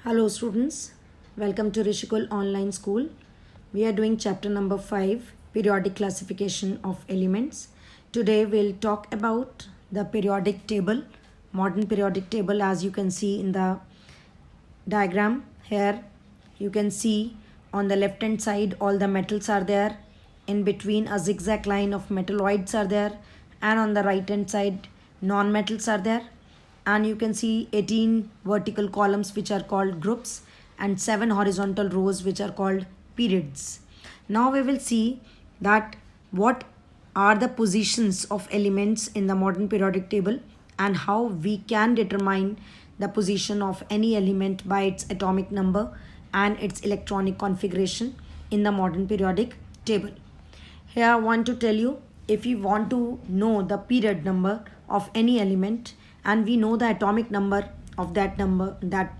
Hello students, welcome to Rishikul Online School. We are doing chapter number 5, periodic classification of elements. Today we'll talk about the periodic table, modern periodic table. As you can see in the diagram here, you can see on the left hand side all the metals are there. In between a zigzag line of metalloids are there, and on the right hand side non-metals are there, and you can see 18 vertical columns which are called groups and 7 horizontal rows which are called periods. Now we will see that what are the positions of elements in the modern periodic table and how we can determine the position of any element by its atomic number and its electronic configuration in the modern periodic table. Here I want to tell you, if you want to know the period number of any element and we know the atomic number of that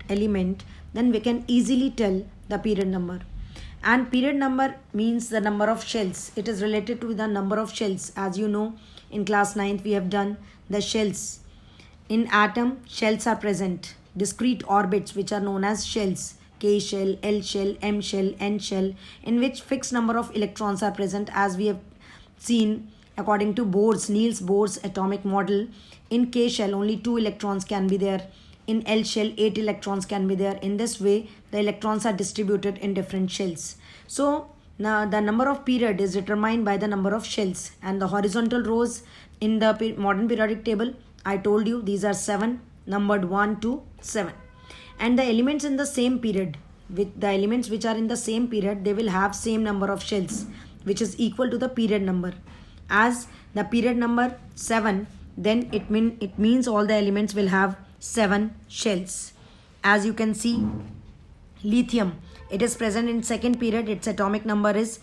element, then we can easily tell the period number. And period number means the number of shells. It is related to the number of shells. As you know, in class 9th we have done the shells. In atom, shells are present, discrete orbits which are known as shells. K shell, L shell, M shell, N shell, in which fixed number of electrons are present, as we have seen according to Niels Bohr's atomic model. In K shell, only 2 electrons can be there. In L shell, 8 electrons can be there. In this way, the electrons are distributed in different shells. So, now the number of period is determined by the number of shells, and the horizontal rows in the modern periodic table, I told you these are 7, numbered 1 to 7. And the elements in the same period, with the elements which are in the same period, they will have same number of shells, which is equal to the period number. As the period number 7, then it means all the elements will have 7 shells. As you can see, lithium, it is present in second period, its atomic number is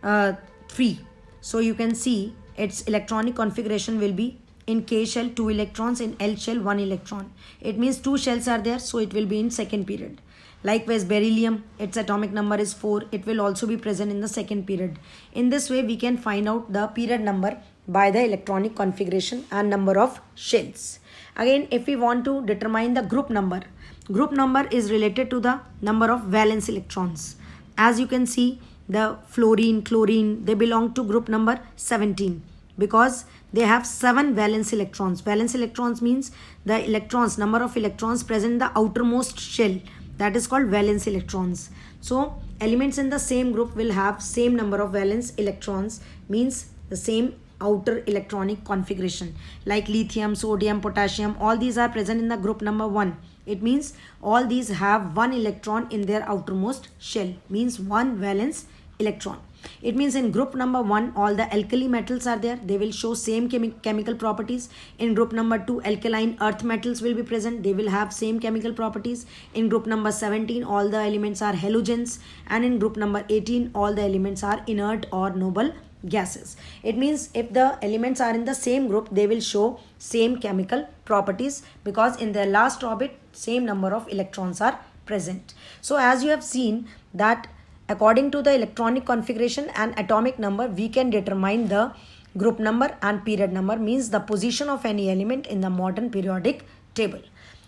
3. So you can see its electronic configuration will be in K shell 2 electrons, in L shell 1 electron. It means 2 shells are there, so it will be in second period. Likewise, beryllium, its atomic number is 4. It will also be present in the second period. In this way, we can find out the period number by the electronic configuration and number of shells. Again, if we want to determine the group number is related to the number of valence electrons. As you can see, the fluorine, chlorine, they belong to group number 17 because they have 7 valence electrons. Valence electrons means the electrons, number of electrons present in the outermost shell. That is called valence electrons. So elements in the same group will have same number of valence electrons, means the same outer electronic configuration. Like lithium, sodium, potassium, all these are present in the group number 1. It means all these have 1 electron in their outermost shell, means 1 valence electron. It means in group number 1, all the alkali metals are there. They will show same chemical properties. In group number 2, alkaline earth metals will be present. They will have same chemical properties. In group number 17, all the elements are halogens. And in group number 18, all the elements are inert or noble gases. It means if the elements are in the same group, they will show same chemical properties because in their last orbit, same number of electrons are present. So as you have seen that according to the electronic configuration and atomic number, we can determine the group number and period number, means the position of any element in the modern periodic table.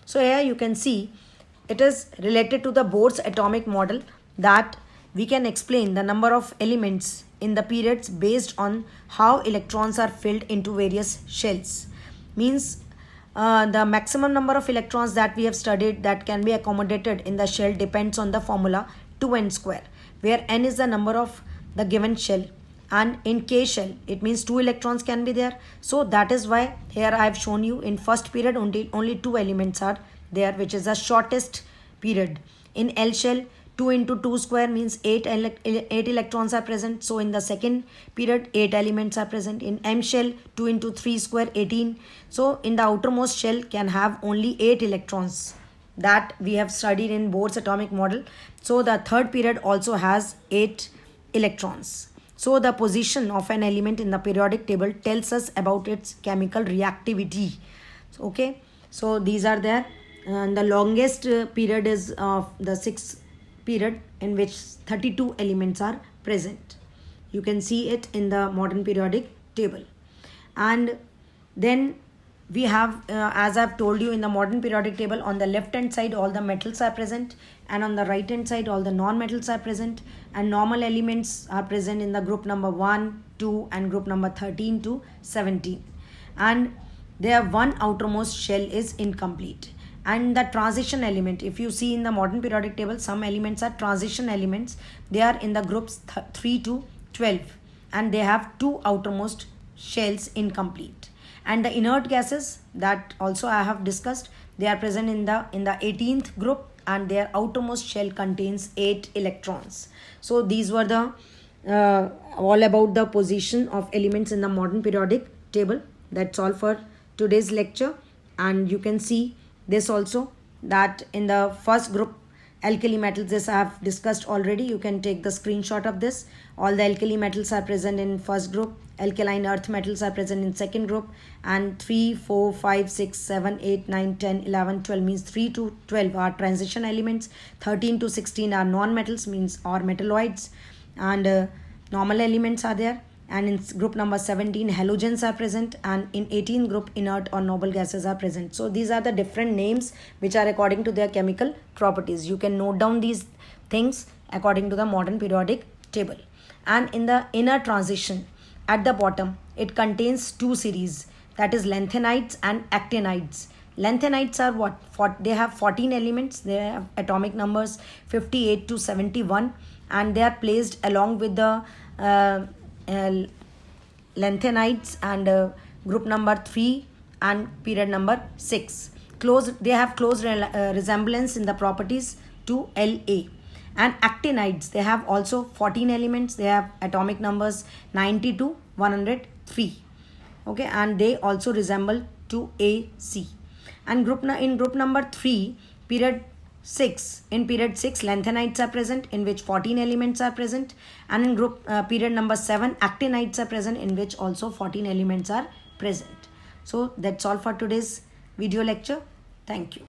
So here you can see it is related to the Bohr's atomic model that we can explain the number of elements in the periods based on how electrons are filled into various shells. Means the maximum number of electrons that we have studied that can be accommodated in the shell depends on the formula 2n square, where n is the number of the given shell, and in K shell it means 2 electrons can be there. So that is why here I have shown you in first period only 2 elements are there, which is the shortest period. In L shell, 2 into 2 square means 8 electrons are present. So in the second period 8 elements are present. In M shell, 2 into 3 square 18. So in the outermost shell can have only 8 electrons that we have studied in Bohr's atomic model. So the third period also has 8 electrons. So the position of an element in the periodic table tells us about its chemical reactivity. Okay, so these are there. And the longest period is of the 6th period, in which 32 elements are present. You can see it in the modern periodic table. And then we have, as I've told you, in the modern periodic table, on the left hand side all the metals are present, and on the right hand side all the non-metals are present, and normal elements are present in the group number 1, 2 and group number 13 to 17, and their one outermost shell is incomplete. And the transition element, if you see in the modern periodic table, some elements are transition elements. They are in the groups 3 to 12, and they have two outermost shells incomplete. And the inert gases, that also I have discussed, they are present in the 18th group, and their outermost shell contains 8 electrons. So these were the all about the position of elements in the modern periodic table. That's all for today's lecture. And you can see this also, that in the first group, alkali metals, this I have discussed already. You can take the screenshot of this. All the alkali metals are present in first group, alkaline earth metals are present in second group, and 3, 4, 5, 6, 7, 8, 9, 10, 11, 12 means 3 to 12 are transition elements, 13 to 16 are non-metals means or metalloids, and normal elements are there. And in group number 17 halogens are present, and in 18 group inert or noble gases are present. So these are the different names which are according to their chemical properties. You can note down these things according to the modern periodic table. And in the inner transition, at the bottom, it contains two series, that is lanthanides and actinides. Lanthanides are what? They have 14 elements. They have atomic numbers 58 to 71, and they are placed along with the lanthanides and group number 3 and period number 6. They have close resemblance in the properties to La. And actinides, they have also 14 elements. They have atomic numbers 90 to 103. Okay, and they also resemble to AC. And in group number 3, period 6, in period 6 lanthanides are present, in which 14 elements are present, and in group period number 7 actinides are present, in which also 14 elements are present. So that's all for today's video lecture. Thank you.